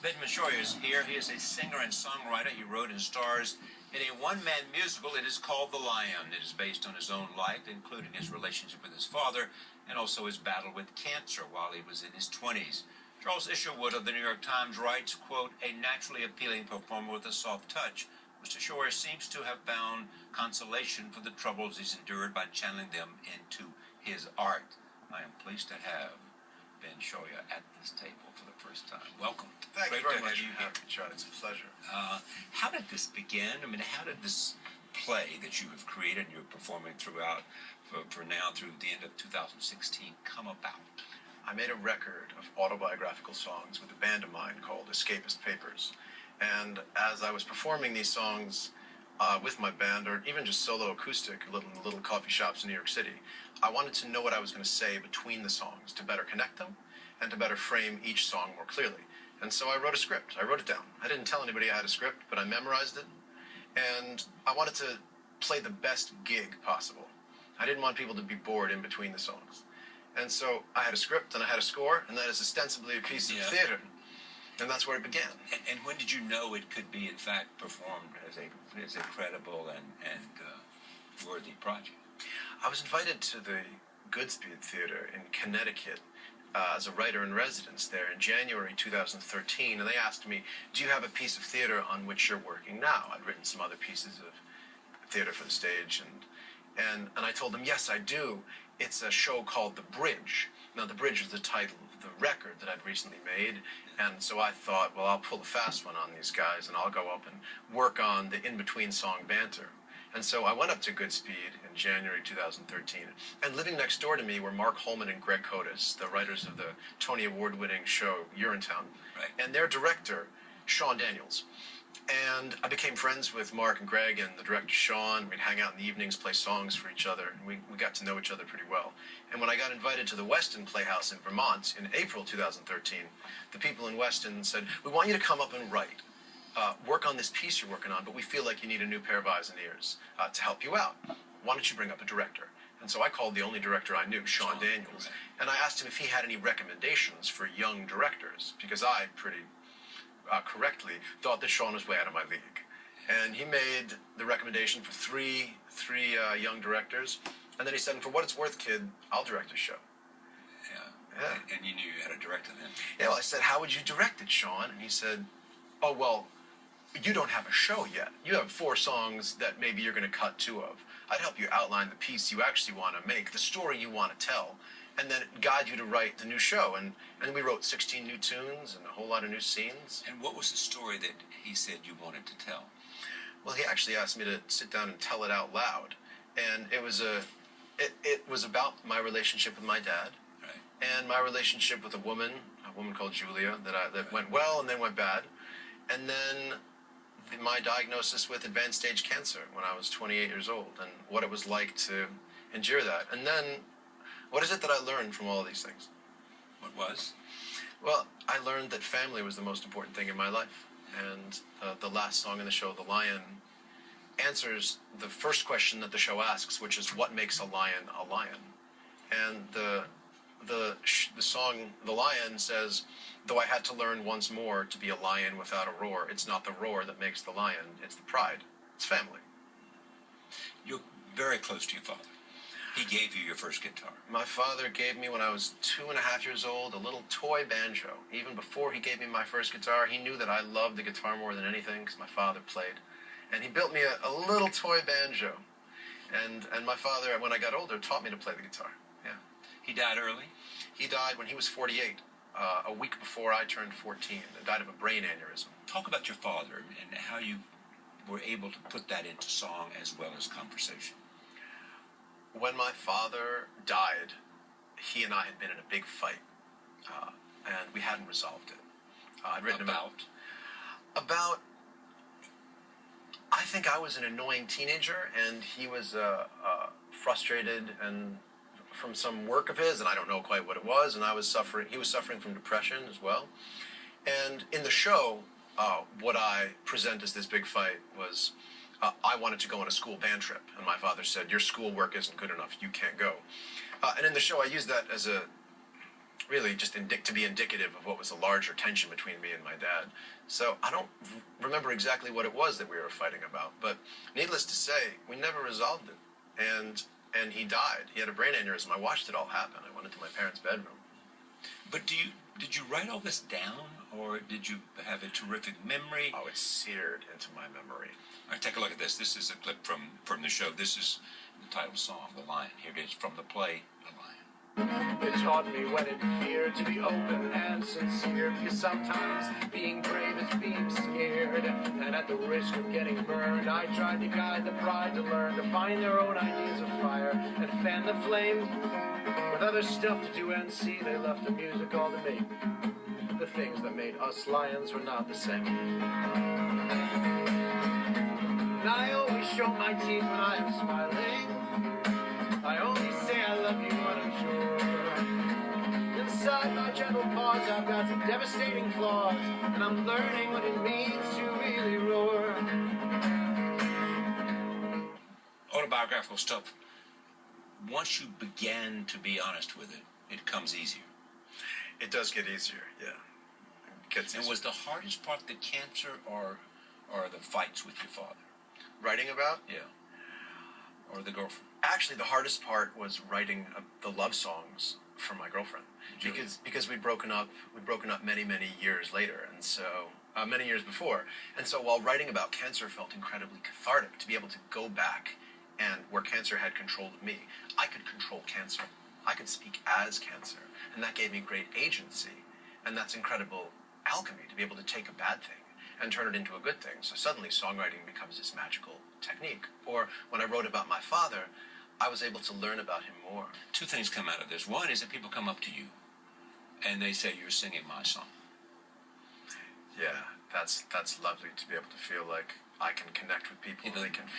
Benjamin Scheuer is here. He is a singer and songwriter. He wrote and stars in a one-man musical. It is called The Lion. It is based on his own life, including his relationship with his father and also his battle with cancer while he was in his 20s. Charles Isherwood of the New York Times writes, quote, "A naturally appealing performer with a soft touch, Mr. Scheuer seems to have found consolation for the troubles he's endured by channeling them into his art." I am pleased to have Ben Scheuer at this table for the first time. Welcome. Thank you very much for having me, Chad. It's a pleasure. How did this begin? I mean, how did this play that you have created and you're performing throughout, for now through the end of 2016, come about? I made a record of autobiographical songs with a band of mine called Escapist Papers. And as I was performing these songs with my band, or even just solo acoustic, little coffee shops in New York City, I wanted to know what I was going to say between the songs to better connect them and to better frame each song more clearly. And so I wrote a script. I wrote it down. I didn't tell anybody I had a script, but I memorized it. And I wanted to play the best gig possible. I didn't want people to be bored in between the songs. And so I had a script and I had a score, and that is ostensibly a piece of theater. And that's where it began. And when did you know it could be, in fact, performed as a credible and worthy project? I was invited to the Goodspeed Theater in Connecticut as a writer-in-residence there in January 2013, and they asked me, "Do you have a piece of theater on which you're working now?" I'd written some other pieces of theater for the stage, and I told them, "Yes, I do. It's a show called The Bridge." Now, The Bridge is the title of the record that I'd recently made, and so I thought, well, I'll pull a fast one on these guys, and I'll go up and work on the in-between song banter. And so I went up to Goodspeed in January 2013, and living next door to me were Mark Holman and Greg Kotis, the writers of the Tony Award-winning show Urinetown, and their director, Sean Daniels. And I became friends with Mark and Greg and the director Sean. We'd hang out in the evenings, play songs for each other, and we got to know each other pretty well. And when I got invited to the Weston Playhouse in Vermont in April 2013, the people in Weston said, "We want you to come up and write. Work on this piece you're working on, but we feel like you need a new pair of eyes and ears to help you out. Why don't you bring up a director?" And so I called the only director I knew, Sean Daniels, and I asked him if he had any recommendations for young directors, because I pretty correctly thought that Sean was way out of my league. And he made the recommendation for three young directors, and then he said, "For what it's worth, kid, I'll direct a show." Yeah. And you knew you had to direct it then? Yeah, well, I said, "How would you direct it, Sean?" And he said, "Oh, well, you don't have a show yet. You have 4 songs that maybe you're going to cut 2 of. I'd help you outline the piece you actually want to make, the story you want to tell, and then guide you to write the new show." And we wrote 16 new tunes and a whole lot of new scenes. And what was the story that he said you wanted to tell? Well, he actually asked me to sit down and tell it out loud. And it was about my relationship with my dad, and my relationship with a woman called Julia, that went well and then went bad. And then my diagnosis with advanced stage cancer when I was 28 years old, and what it was like to endure that. And then, what is it that I learned from all of these things? What was? Well, I learned that family was the most important thing in my life. And the last song in the show, The Lion, answers the first question that the show asks, which is, what makes a lion a lion? And the song, The Lion, says, "Though I had to learn once more to be a lion without a roar, it's not the roar that makes the lion, it's the pride. It's family." You're very close to your father. He gave you your first guitar. My father gave me, when I was 2.5 years old, a little toy banjo. Even before he gave me my first guitar, he knew that I loved the guitar more than anything because my father played. And he built me a little toy banjo. And my father, when I got older, taught me to play the guitar. Yeah. He died early? He died when he was 48, a week before I turned 14. He died of a brain aneurysm. Talk about your father and how you were able to put that into song as well as conversation. When my father died, he and I had been in a big fight, and we hadn't resolved it. I'd written about, I think I was an annoying teenager, and he was frustrated and from some work of his, and I don't know quite what it was, and he was suffering from depression as well. And in the show, what I present as this big fight was, I wanted to go on a school band trip, and my father said, "Your school work isn't good enough, you can't go." And in the show, I used that as a really just to be indicative of what was a larger tension between me and my dad. So I don't remember exactly what it was that we were fighting about, but needless to say, we never resolved it. And he died. He had a brain aneurysm. I watched it all happen. I went into my parents' bedroom. But did you write all this down, or did you have a terrific memory? Oh, it's seared into my memory. All right, take a look at this. This is a clip from the show. This is the title song, The Lion. Here it is from the play, The Lion. It taught me when in fear to be open and sincere, because sometimes being brave is being scared. And at the risk of getting burned, I tried to guide the bride to learn to find their own ideas of fire and fan the flame. With other stuff to do and see, they left the music all to me. The things that made us lions were not the same. And I always show my teeth when I am smiling. I only say I love you when I'm sure. Inside my gentle paws, I've got some devastating claws, and I'm learning what it means to really roar. Autobiographical stuff. Once you begin to be honest with it, it comes easier. It does get easier, yeah. It gets easier. And was the hardest part the cancer or the fights with your father? Writing about? Yeah. Or the girlfriend? Actually, the hardest part was writing the love songs for my girlfriend, because we'd broken up many years later, and so many years before, and so while writing about cancer felt incredibly cathartic to be able to go back and where cancer had control of me, I could control cancer, I could speak as cancer, and that gave me great agency, and that's incredible alchemy to be able to take a bad thing and turn it into a good thing. So suddenly songwriting becomes this magical technique. Or when I wrote about my father, I was able to learn about him more. Two things come out of this. One is that people come up to you and they say, you're singing my song. Yeah, that's lovely to be able to feel like I can connect with people.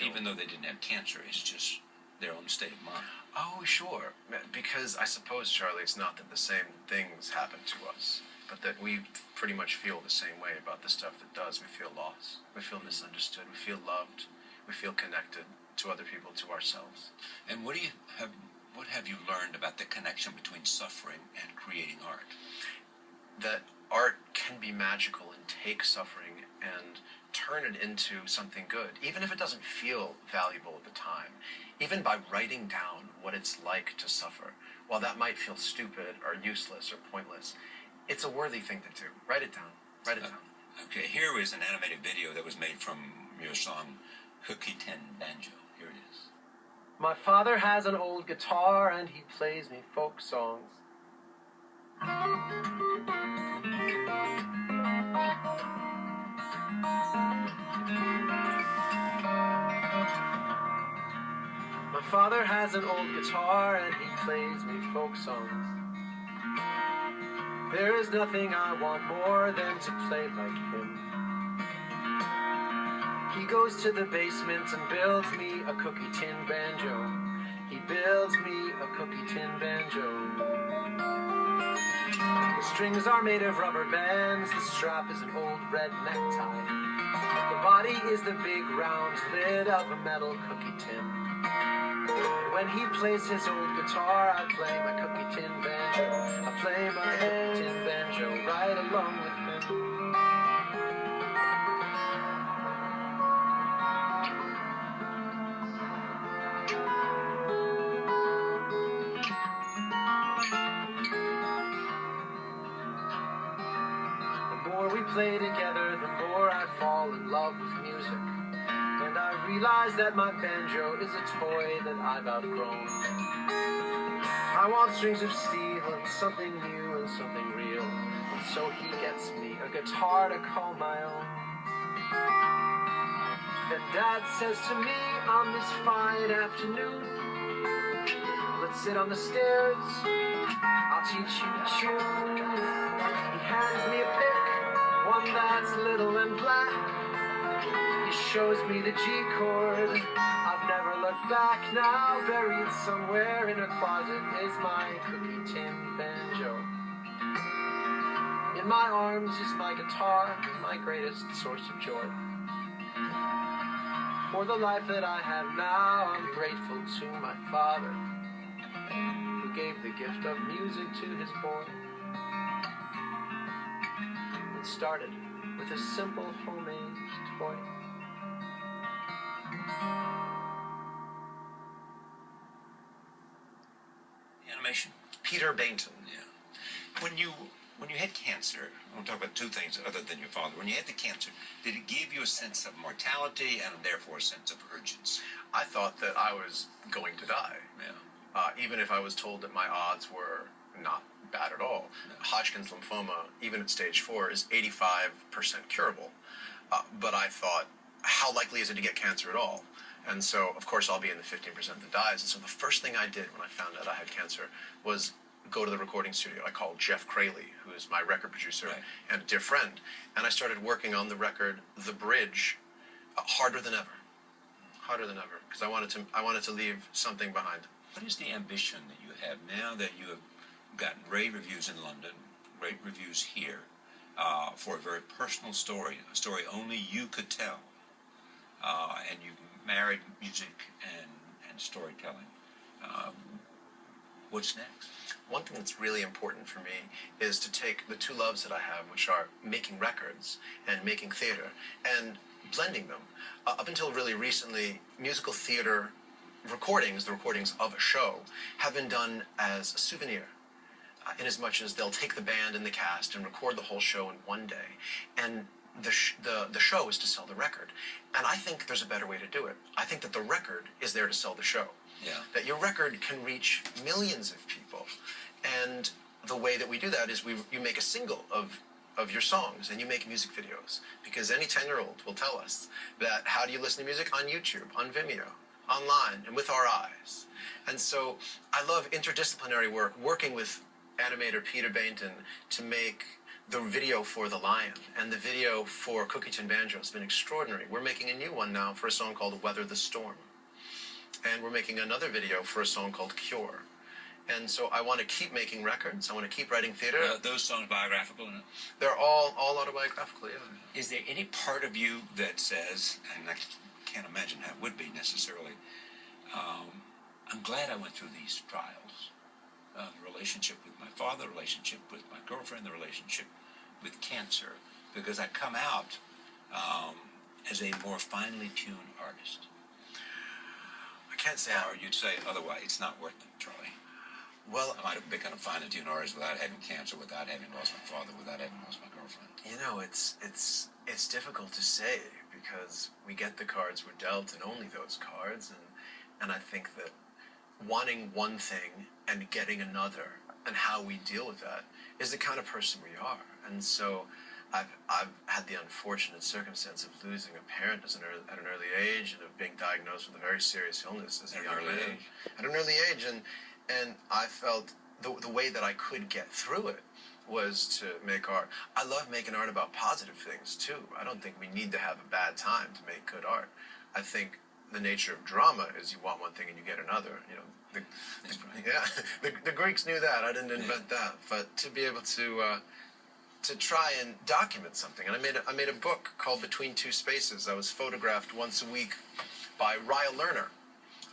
Even though they didn't have cancer, it's just their own state of mind. Oh, sure. Because I suppose, Charlie, it's not that the same things happen to us, but that we pretty much feel the same way about the stuff that does. We feel lost. We feel misunderstood. We feel loved. We feel connected to other people, to ourselves. And what have you learned about the connection between suffering and creating art? That art can be magical and take suffering and turn it into something good, even if it doesn't feel valuable at the time. Even by writing down what it's like to suffer, while that might feel stupid or useless or pointless, it's a worthy thing to do. Write it down. Write it down. Okay, here is an animated video that was made from your song, Enchanting Benjamin. Here it is. My father has an old guitar and he plays me folk songs. My father has an old guitar and he plays me folk songs. There is nothing I want more than to play like him. He goes to the basement and builds me a cookie tin banjo. He builds me a cookie tin banjo. The strings are made of rubber bands, the strap is an old red necktie. The body is the big round lid of a metal cookie tin. When he plays his old guitar, I play my cookie tin banjo. I play my cookie tin banjo right along with him. The more we play together, the more I fall in love with music. And I realize that my banjo is a toy that I've outgrown. I want strings of steel and something new and something real. And so he gets me a guitar to call my own. Then Dad says to me on this fine afternoon, let's sit on the stairs, I'll teach you to tune. He hands me a pick, one that's little and black. He shows me the G chord. I've never looked back. Now buried somewhere in a closet is my cookie tin banjo. In my arms is my guitar, my greatest source of joy. For the life that I have now, I'm grateful to my father, who gave the gift of music to his boy. It started with a simple homemade toy. Animation. Peter Bainton. Yeah. When you had cancer, I want to talk about two things other than your father. When you had the cancer, did it give you a sense of mortality and therefore a sense of urgency? I thought that I was going to die. Yeah. Even if I was told that my odds were not bad at all. No. Hodgkin's lymphoma, even at stage 4, is 85% curable. But I thought, how likely is it to get cancer at all? And so, of course, I'll be in the 15% that dies. And so the first thing I did when I found out I had cancer was go to the recording studio. I called Jeff Crayley, who is my record producer and a dear friend. And I started working on the record, The Bridge, harder than ever. Harder than ever. Because I wanted to leave something behind. What is the ambition that you have now that you have gotten rave reviews in London, great reviews here, for a very personal story, a story only you could tell, and you've married music and storytelling. What's next? One thing that's really important for me is to take the two loves that I have, which are making records and making theater, and blending them. Up until really recently, musical theater recordings, the recordings of a show, have been done as a souvenir. In as much as they'll take the band and the cast and record the whole show in one day, and the show is to sell the record. And I think there's a better way to do it. I think that the record is there to sell the show. Yeah. That your record can reach millions of people. And the way that we do that is you make a single of your songs and you make music videos. Because any 10-year-old will tell us that how do you listen to music? On YouTube, on Vimeo, online, and with our eyes. And so I love interdisciplinary work, working with animator Peter Bainton to make the video for The Lion, and the video for Enchanting Banjo has been extraordinary. We're making a new one now for a song called Weather the Storm. And we're making another video for a song called Cure. And so I want to keep making records. I want to keep writing theater. Those songs biographical? No? They're all autobiographical, yeah. Is there any part of you that says, and I can't imagine how it would be necessarily, I'm glad I went through these trials. The relationship with my father, the relationship with my girlfriend, the relationship with cancer, because I come out as a more finely tuned artist. I can't say Or you'd say otherwise, it's not worth it, Charlie. Well, I might have become a finely tuned artist without having cancer, without having lost my father, without having lost my girlfriend. you know, it's difficult to say because we get the cards we're dealt and only those cards, and I think that wanting one thing and getting another and how we deal with that is the kind of person we are. And so I've had the unfortunate circumstance of losing a parent at an early age and of being diagnosed with a very serious illness as a young man. At an early age, and I felt the way that I could get through it was to make art. I love making art about positive things too. I don't think we need to have a bad time to make good art. I think the nature of drama is you want one thing and you get another. You know, the Greeks knew that. I didn't invent that. But to be able to try and document something, and I made a book called Between Two Spaces. I was photographed once a week by Ryle Lerner,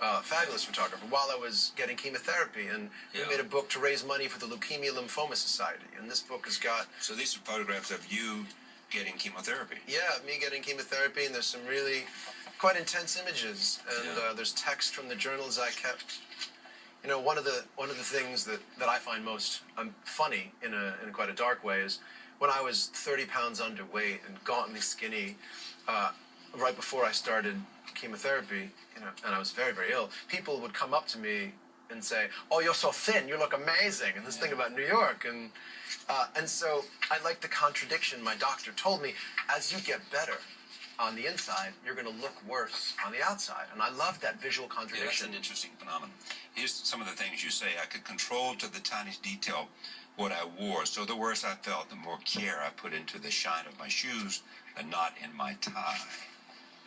a fabulous photographer, while I was getting chemotherapy, and we made a book to raise money for the Leukemia Lymphoma Society. And this book has got... So these are photographs of you getting chemotherapy. Yeah, me getting chemotherapy, and there's some really quite intense images, and there's text from the journals I kept. You know, one of the things that I find most funny in quite a dark way is when I was 30 pounds underweight and gauntly skinny, right before I started chemotherapy, you know, and I was very, very ill, people would come up to me and say, "Oh, you're so thin, you look amazing," and this thing about New York, and so I like the contradiction. My doctor told me, as you get better on the inside, you're going to look worse on the outside, and I love that visual contradiction. Yeah, that's an interesting phenomenon. Here's some of the things you say. I could control to the tiniest detail what I wore, so the worse I felt, the more care I put into the shine of my shoes, the knot in my tie.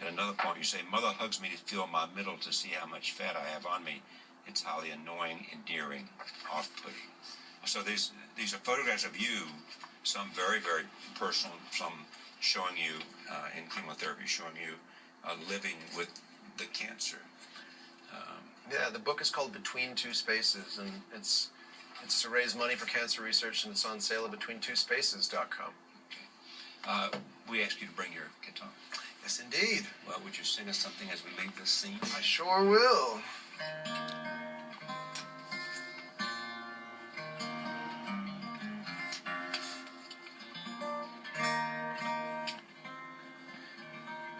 At another point, you say, "Mother hugs me to feel my middle to see how much fat I have on me. It's highly annoying, endearing, off-putting." So these are photographs of you, some very, very personal, some showing you in chemotherapy, showing you living with the cancer. Yeah, the book is called Between Two Spaces, and it's to raise money for cancer research, and it's on sale at BetweenTwoSpaces.com. We ask you to bring your guitar. Yes, indeed. Well, would you sing us something as we leave this scene? I sure will.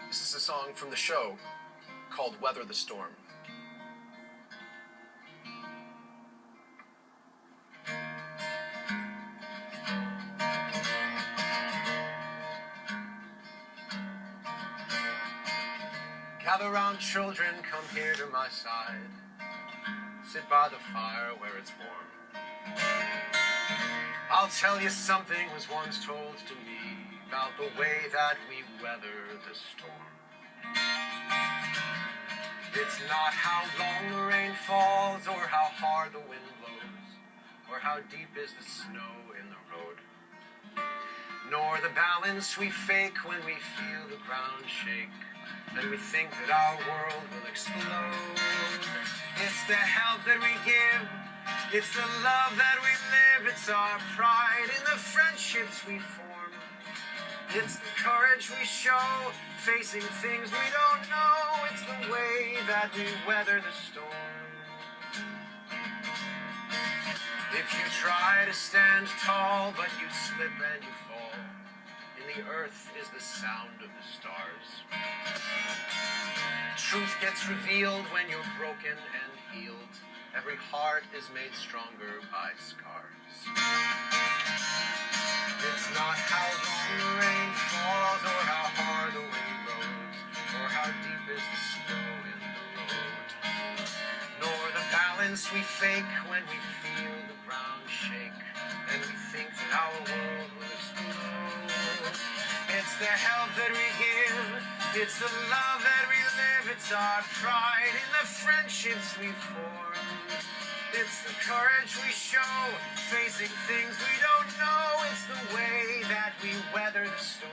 This is a song from the show called Weather the Storm. Gather round, children, come here to my side. Sit by the fire where it's warm. I'll tell you something was once told to me about the way that we weather the storm. It's not how long the rain falls, or how hard the wind blows, or how deep is the snow in the road, nor the balance we fake when we feel the ground shake and we think that our world will explode. It's the help that we give, it's the love that we live, it's our pride in the friendships we form. It's the courage we show, facing things we don't know. It's the way that we weather the storm. If you try to stand tall, but you slip and you fall, in the earth is the sound of the stars. Truth gets revealed when you're broken and healed. Every heart is made stronger by scars. It's not how long the rain falls, or how hard the wind blows, or how deep is the snow in the road, nor the balance we fake when we feel the ground shake and we think that our world will explode. It's the help that we give, it's the love that we live, it's our pride in the friendships we form. It's the courage we show, facing things we don't know. It's the way that we weather the storm.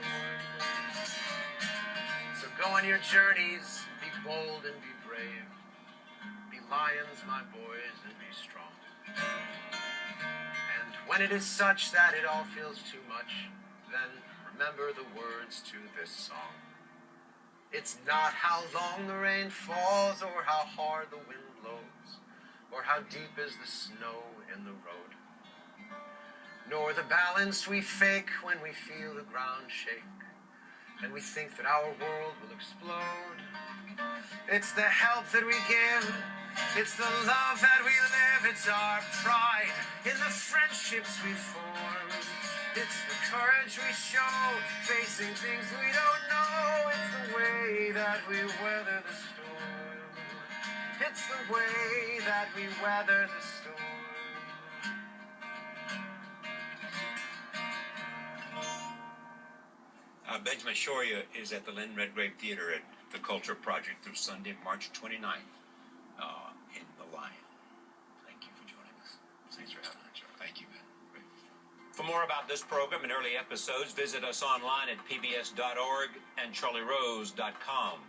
So go on your journeys, be bold and be brave. Be lions, my boys, and be strong. And when it is such that it all feels too much, then remember the words to this song. It's not how long the rain falls, or how hard the wind blows, or how deep is the snow in the road, nor the balance we fake when we feel the ground shake and we think that our world will explode. It's the help that we give, it's the love that we live, it's our pride in the friendships we form. It's the courage we show, facing things we don't know. It's the way that we weather the storm. It's the way that we weather the storm. Benjamin Scheuer is at the Lynn Redgrave Theater at the Culture Project through Sunday, March 29th in The Lion. Thank you for joining us. Thanks for having me, Joe. Thank you, Ben. For more about this program and early episodes, visit us online at pbs.org and charlierose.com.